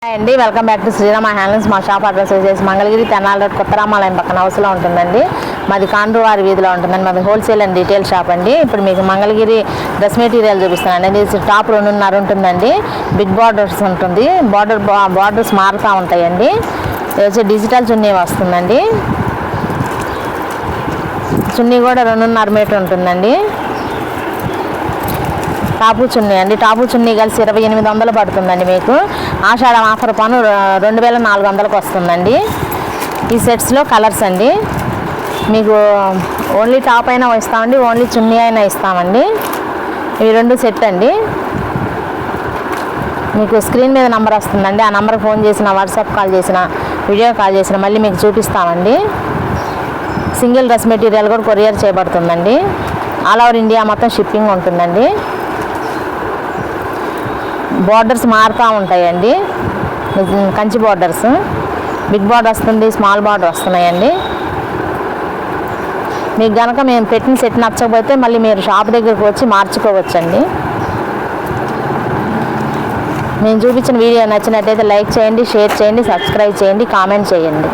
Hi అండి, welcome back to Srirama handlooms. మా shop address వచ్చేసి మంగళగిరి తెనాలి రోడ్ కొత్త రామాలయం పక్కన హౌస్లో ఉంటుందండి. మాది కాండ్రువారి వీధిలో ఉంటుందండి. మాది హోల్సేల్ అండ్ రీటైల్ షాప్ అండి. ఇప్పుడు మీకు మంగళగిరి డ్రెస్ మెటీరియల్ చూపిస్తానండి. ఇది టాప్ 2.5 ఉంటుందండి. బిగ్ బార్డర్స్ ఉంటుంది. బార్డర్స్ మారుతూ ఉంటాయండి. ఇది వచ్చి డిజిటల్ చున్నీ వస్తుందండి. చున్నీ కూడా 2.5 మీటర్ ఉంటుందండి. టాపు చున్నీ అండి. టాపు చున్నీ కలిసి 2800 పడుతుందండి. మీకు ఆషాఢం ఆఫర్ పను 2400కి వస్తుందండి. ఈ సెట్స్లో కలర్స్ అండి. మీకు ఓన్లీ టాప్ అయినా ఇస్తామండి, ఓన్లీ చున్నీ అయినా ఇస్తామండి. ఇవి 2 సెట్ అండి. మీకు స్క్రీన్ మీద నెంబర్ వస్తుందండి. ఆ నెంబర్కి ఫోన్ చేసిన, వాట్సాప్ కాల్ చేసిన, వీడియో కాల్ చేసిన మళ్ళీ మీకు చూపిస్తామండి. సింగిల్ డ్రెస్ మెటీరియల్ కూడా కొరియర్ చేయబడుతుందండి. ఆల్ ఓవర్ ఇండియా మొత్తం షిప్పింగ్ ఉంటుందండి. బార్డర్స్ మారుతూ ఉంటాయండి. కంచి బార్డర్స్, బిగ్ బార్డర్ వస్తుంది, స్మాల్ బార్డర్ వస్తున్నాయండి. మీకు కనుక మేము పెట్టిన సెట్ నచ్చకపోతే మళ్ళీ మీరు షాప్ దగ్గరకు వచ్చి మార్చుకోవచ్చండి. మేము చూపించిన వీడియో నచ్చినట్టయితే లైక్ చేయండి, షేర్ చేయండి, సబ్స్క్రైబ్ చేయండి, కామెంట్ చేయండి.